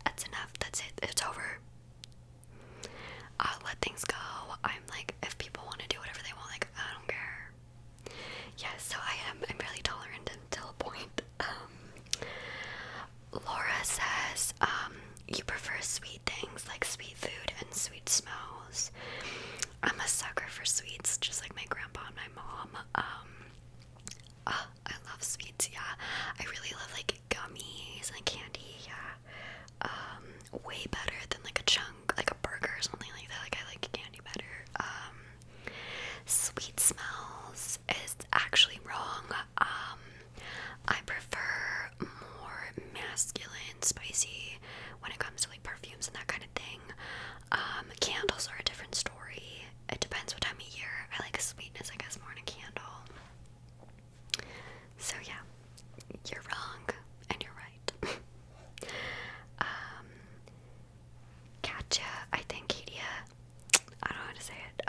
that's enough, that's it, it's over. I'll let things go. I'm like, if people want to do whatever they want, like, I don't care. Yeah, so I'm really tolerant until a point. Laura says, you prefer sweet things like sweet food and sweet smells. I'm a sucker for sweets, just like my grandpa and my mom. I love sweets, yeah. I really love like gummies and candy, yeah. Way better than like a chunk, like a burger or something like that. Like I like candy better. Sweet smells is actually wrong. I prefer more masculine, spicy when it comes to like perfumes and that kind of thing. Candles are a different story. It depends what time of year. I like sweetness, I guess, more in a candle. So yeah, you're wrong and you're right. Katja, I think Katia, I don't know how to say it.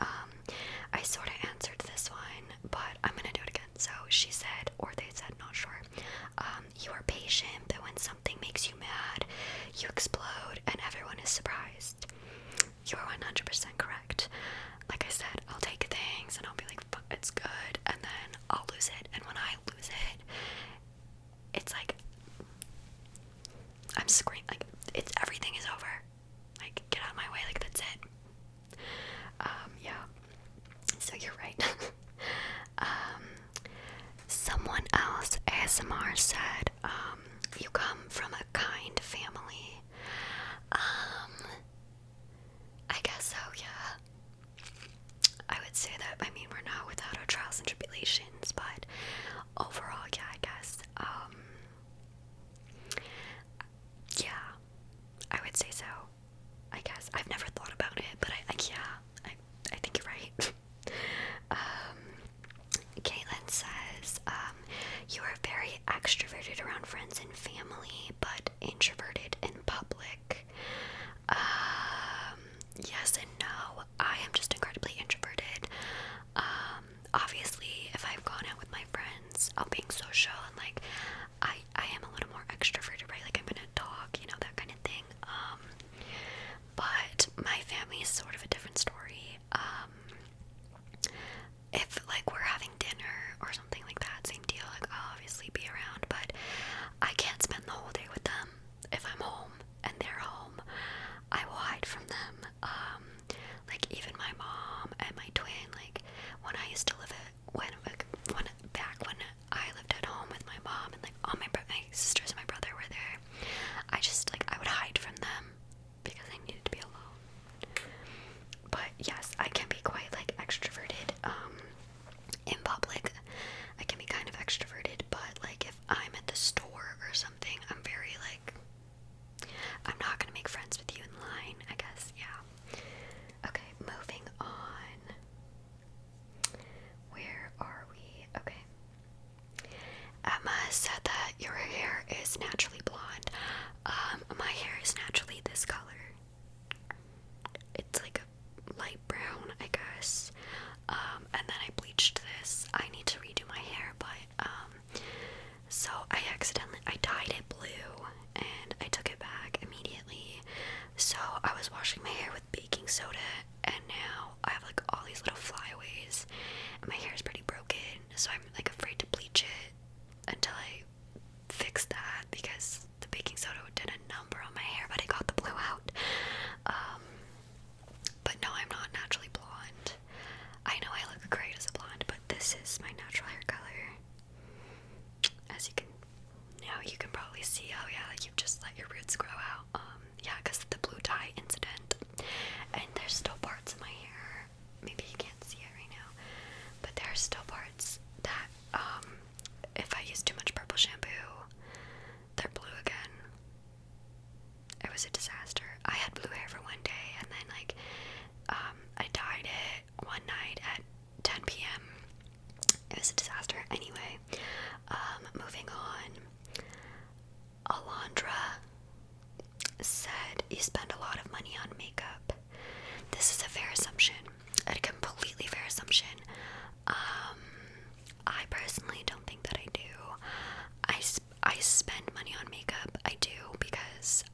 I sort of answered this one, but I'm gonna do it again. So she said, or they said, not sure. You are patient, but when something makes you mad, you explode and everyone is surprised. You are 100% correct. Like I said, I'll take things and I'll be like, it's good, and then I'll lose it. And when I lose it, it's like I'm screaming, like it's everything is over. Like get out of my way, like that's it. Yeah. So you're right. Someone else, ASMR, said, you come from a kind family. I guess so, yeah. I would say that, I mean, we're not without our trials and tribulations, but overall, yeah, I guess, yeah, I would say so. I guess. I've never thought about it, but yeah, I think you're right. Caitlin says, you are very extroverted around friends and family, but introverted in public. Yes and no. I am just incredibly introverted. Obviously, if I've gone out with my friends, I'm being social and like, I am a little more extroverted, right? Like I'm gonna talk, you know, that kind of thing. But my family is sort of a different story. If like we're having dinner or something like that, same deal, like I'll obviously be around, but I can't spend the whole day with them. If I'm home and they're home, I will hide from them. Like even my mom and my twin, like when I used to live at, when back when I lived at home with my mom and like all my sisters and my brother were there, I just like, I would hide from them because I needed to be alone. But yes, I can be quite like extroverted in public. I can be kind of extroverted, but like if I'm at the store or something, I'm very like, I'm not gonna make friends with you in line, I guess. Yeah. Okay, moving on. Where are we? Okay. Emma said that your hair is naturally blonde. My hair is naturally this color. It's like a light brown, I guess. And then I bleached this. I need to redo my hair, but so I dyed it blue and I took it back immediately. So I was washing my hair with baking soda and now I have like all these little flyaways and my hair is pretty broken, so I'm like afraid to bleach it until I fix that because the baking soda did a number on my hair, but I got the blue out. But no, I'm not naturally blonde. I know I look great as a blonde, but this is my natural hair color. As you can, now you can probably see, oh yeah, like you've just let your roots grow out. Yeah, because of the blue dye incident. And there's still parts of my hair, maybe you can't see it right now, but there are still parts that, if I use too much purple shampoo, they're blue again. It was a disaster. I had blue hair for one day, and then like, I dyed it one night at 10 p.m. It was a disaster. Anyway, moving on. Alondra said you spend a lot of money on makeup. This is a fair assumption. A completely fair assumption. I personally don't think that I do. I spend money on makeup. I do because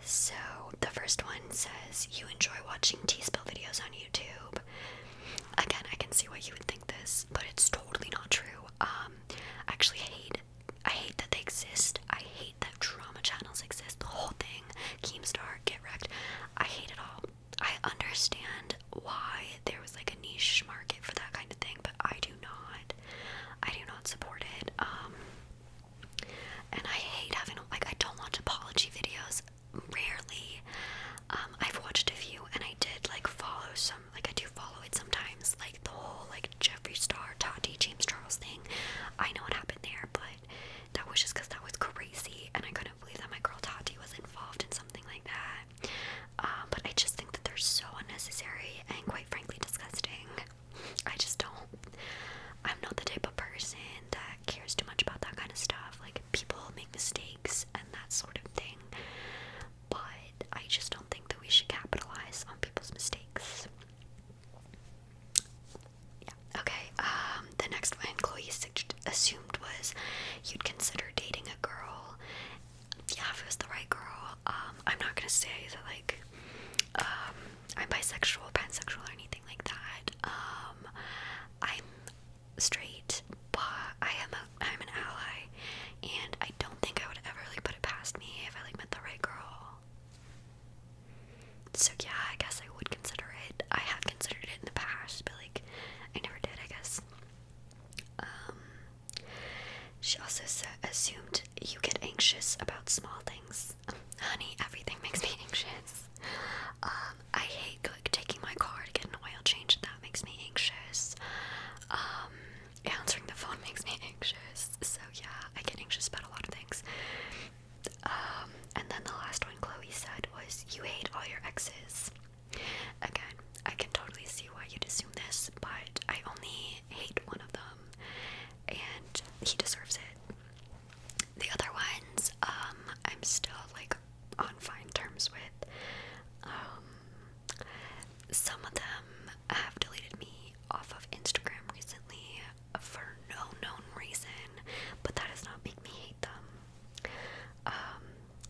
So the first one says, you enjoy watching T-spill videos on YouTube. Again, I can see why you would think this, but it's totally not true. I hate that they exist. I hate that drama channels exist. The whole thing, Keemstar, Get Wrecked. I hate it all. I understand why there was like a niche market for that kind of thing, but I do not. I do not support it. And I hate having, like, I don't watch apology videos, rarely. I've watched a few, and I did, like, follow some, like, I do follow it sometimes, like, the whole, like, Jeffree Star, Tati, James Charles thing. I know what happened there, but that was just because that was crazy, and I couldn't believe that my girl Tati was involved in something like that. But I just think that they're so unnecessary, and quite frankly, disgusting. I just don't. I'm not the type of person that cares too much about that kind of stuff. Like, people make mistakes and that sort of thing, but I just don't think that we should capitalize on people's mistakes. Yeah, okay, the next one Chloe assumed was, you'd consider dating a girl. Yeah, if it was the right girl. I'm not gonna say that, like, I'm bisexual, pansexual, or anything like that. I'm straight, but I'm an ally, and I don't think I would ever, like, put it past me if I, like, met the right girl. So yeah, I guess I would consider it. I have considered it in the past, but, like, I never did, I guess. She also assumed you get anxious about small things. Honey, everything makes me anxious. I hate, like, taking my car to get an oil change. That makes me anxious. Answering the phone makes me anxious. So yeah, I get anxious about a lot of things. And then the last one Chloe said was, you hate all your exes. Again, I can totally see why you'd assume this, but I only hate one of them, and he deserves it. The other ones, I'm still, like, on fine terms with. Some of them have deleted me off of Instagram recently for no known reason, but that does not make me hate them.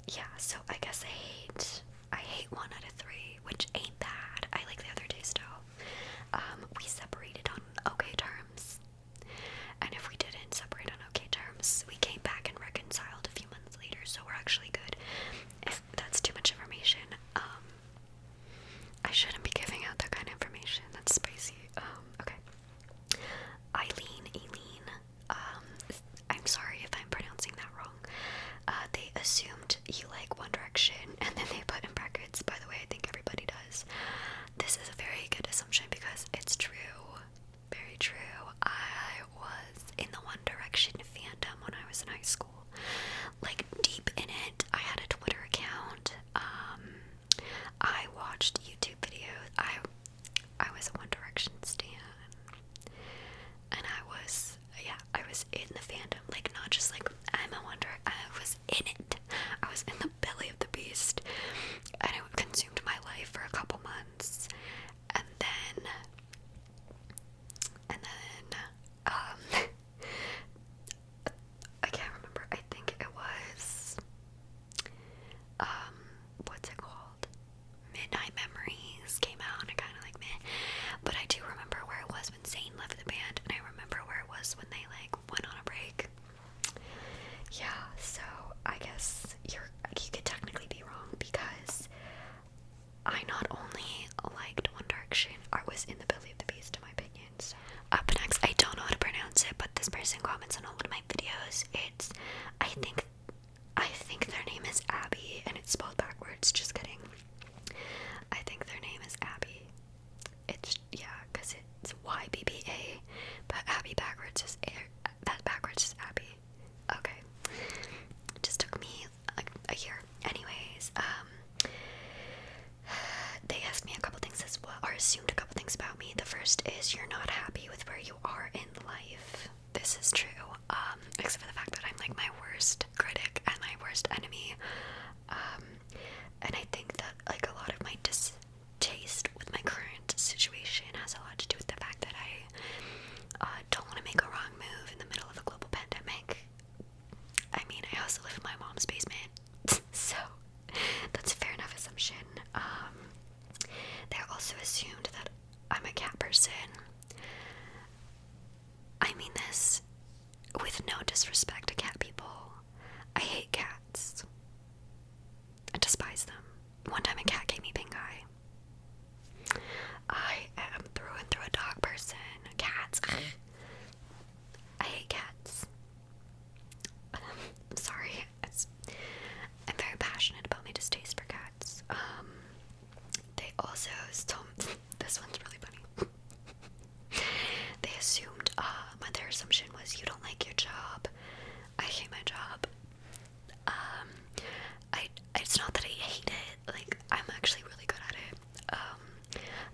Yeah, so I guess I hate 1 out of 3, which ain't bad. I like the other 2 still. We separated on okay terms, and if we didn't separate on okay terms, we came back and reconciled a few months later, so we're actually good. If that's too much information, I shouldn't be giving out that kind of information. That's spicy. Okay. Eileen, I'm sorry if I'm pronouncing that wrong. They assumed you like One Direction, and then they put in brackets, by the way, I think everybody does. This is a very good assumption because it's true. Very true. I was in the One Direction fandom when I was in high school. Like, deep in it. I had a Twitter account. I watched YouTube videos. I was a One Direction stan. And I was in the fandom. Like, not just like, I'm a Wonder, I was in it. I was in the belly of the beast. And it consumed my life for a couple months. And then, I can't remember. I think it was, what's it called? Midnight Memories came out, and I kind of like meh. But I do remember where it was when Zayn left the band, and I remember where it was when they, like, went on a break. Yeah, so I guess you could technically be wrong, because I not only liked One Direction, I was in the belly of the beast, in my opinion. So up next, I don't know how to pronounce it, but this person comments on one of my videos. It's, I think their name is Abby, and it's spelled backwards. Just kidding. I think their name is Abby. It's, yeah, because it's YBBA, but Abby backwards is Abby. Okay. It just took me like a year. Anyways, they asked me a couple things as well, or assumed a couple things about me. The first is, you're not happy with where you are in life. This is true, except for the fact that I'm, like, my worst critic and my worst enemy. And I think that, like, a lot of my distaste with my current situation has a lot to do with the fact that I don't want to make a wrong move in the middle of a global pandemic. I mean, I also live in my mom's basement, so that's very one time a cat gave me pink eye. I am through and through a dog person. Cats. I hate cats. I'm sorry. I'm very passionate about my distaste for cats. They also this one's really funny. They assumed, their assumption was you don't like your job. I hate my job. It's not that I hate it, like, I'm actually really good at it.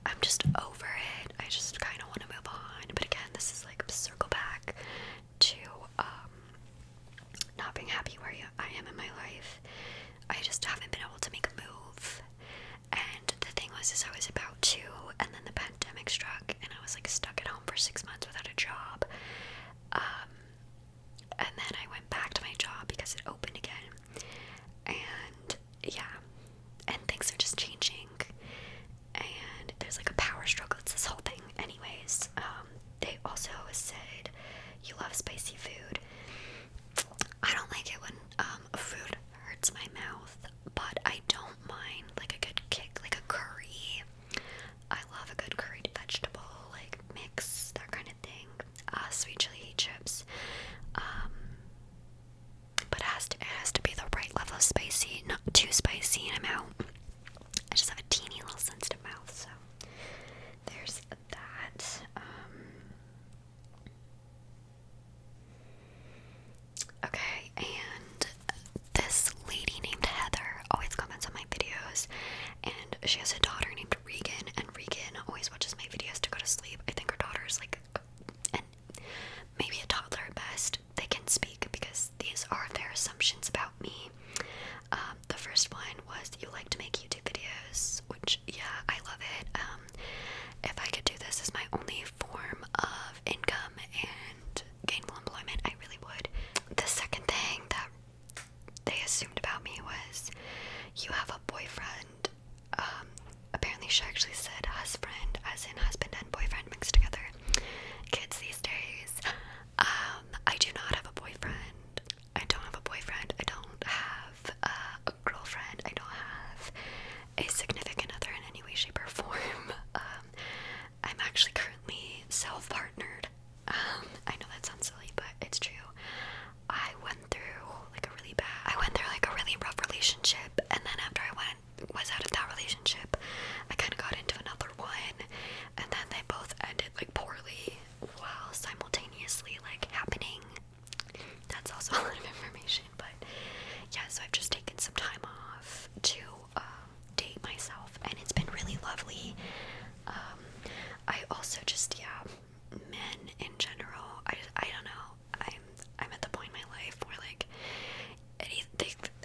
I'm just over it. I just kind of want to move on. But again, this is like a circle back to, not being happy where I am in my life. I just haven't been able to make a move. And the thing was, I was about to, and then the pandemic struck, and I was like stuck at home for 6 months without a job. And then I went back to my job because it opened again. And yeah, and things are just changing. And there's like a power struggle. It's this whole thing. Anyways, they also said you love spicy food. I don't like it when food hurts my mouth, but I don't mind like a good kick, like a curry. I love a good curried vegetable, like mix, that kind of thing. Sweet chili chips. But it has to be the right level of spicy, not too spicy, and I'm out. I just have a teeny little sensitive mouth, so there's that. Okay, and this lady named Heather always comments on my videos, and she has a daughter named Regan, and Regan always watches my videos to go to sleep. I think her daughter is like, and maybe a toddler at best. They can speak because these are their assumptions about me. The first one was you like to make YouTube videos, which, yeah, I love it. If I could do this as my only form of income and gainful employment, I really would. The second thing that they assumed about me was you have a boyfriend. Apparently she actually said husband, as in husband and boyfriend mixed together. Kids these days. I do not have a boyfriend. I don't have a boyfriend. I don't have a girlfriend. I don't have a significant other in any way, shape, or form. I'm actually currently self-partnered. I know that sounds silly, but it's true. I went through like a really rough relationship, and then after I was out of that relationship, I kind of got into another one, and then they both ended like poorly while simultaneously like happening. That's also a lot of information, but yeah, so I've just taken some time off to date myself, and it's been really lovely. I also just, men in general, I don't know, I'm at the point in my life where like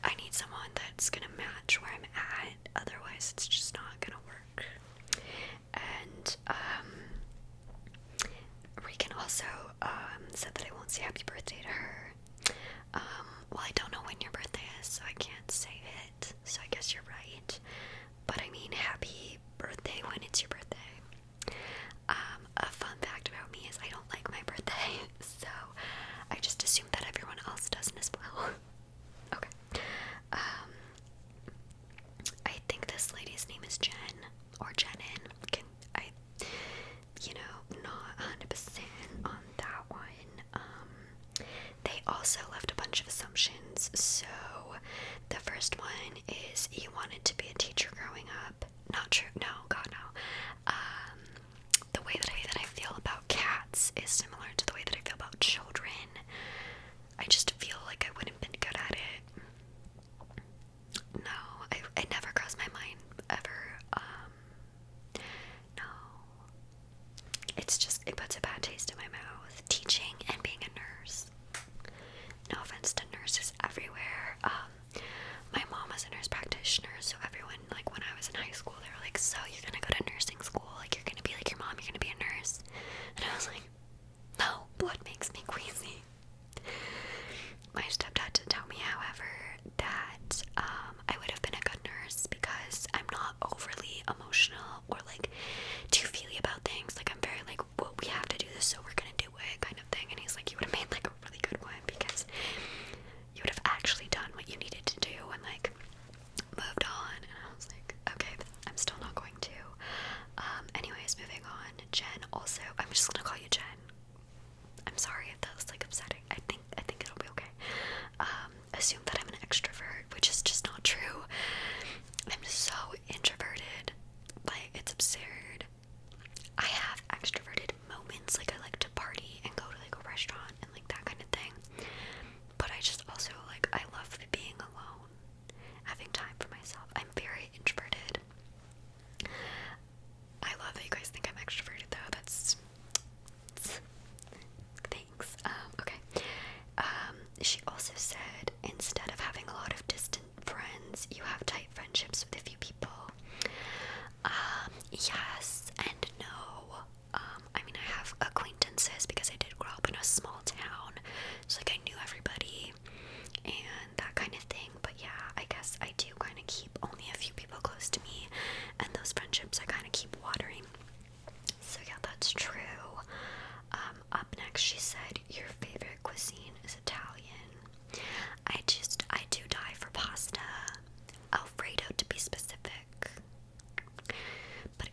I need someone that's gonna match where I'm at, otherwise it's just not gonna work. And Regan also said that I won't say happy birthday to her. Well, I don't know when your birthday is, so I can't say it, so I guess you're right. But I mean, happy birthday when it's your birthday. A fun fact about me is I don't like my birthday, so I just assume that everyone else doesn't as well. Okay. I think this lady's name is Jen, or Jenin. Not 100% on that one. They also left a bunch of assumptions. So the first one is you wanted to be a teacher growing up. Not true. No, God, no. The way that I feel about cats is similar to the way that I feel about children. I just feel like I wouldn't have been good at it. No, it never crossed my mind ever. No. It puts a bad taste in my mouth. Teaching and being a nurse. No offense to nurses everywhere. My mom was a nurse practitioner, so everyone, like, when I was in high school, they were like, so you're gonna go to nursing school, like, you're gonna be like your mom, you're gonna be a nurse. And I was like, no, blood makes me queasy. My stepdad did tell me, however, that I would have been a good nurse because I'm not overly emotional or like too feely about things. Like, I'm very like, well, we have to do this, so we're gonna do it, kind of thing. And he's like, you would have made like a really good one because you would have actually done what you needed to do and like moved on. And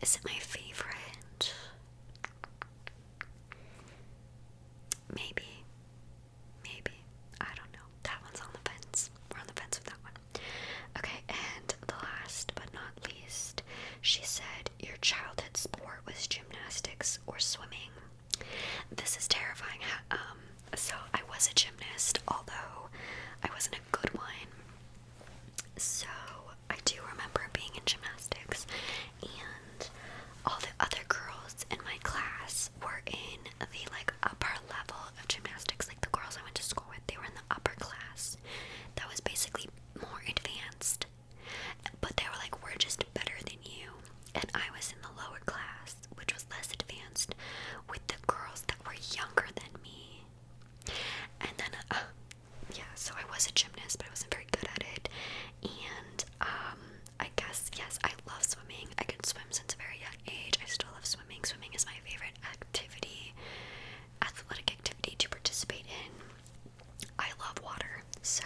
Is it my favorite? Maybe. Maybe. I don't know. That one's on the fence. We're on the fence with that one. Okay, and the last but not least, she said your childhood sport was gymnastics or swimming. This is terrifying. So I was a gymnast, although I wasn't a good one. So I do remember being in gymnastics, and all the other girls in my class were in the like upper level of gymnastics. Like the girls I went to school with, they were in the upper class. That was basically more advanced. But they were like, we're just better than you. And I was in the lower class, which was less advanced, with the girls that were younger than me. And then, yeah, so I was a gymnast, but I wasn't very good at it. And, I guess, yes, I love swimming. I could swim since a very young age. I still love swimming. Swimming is my favorite activity, athletic activity to participate in. I love water, so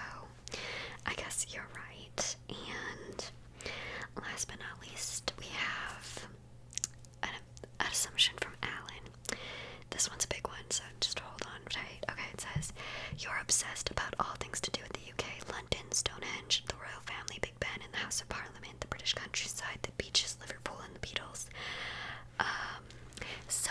I guess you're right. And last but not least, we have an assumption from Alan. This one's a big one, so just hold on tight. Okay, it says, you're obsessed about all things to do with the UK, London, Stonehenge, the royal family, Big Ben, and the House of Parliament, the British countryside, the beaches, Liverpool, and the Beatles. So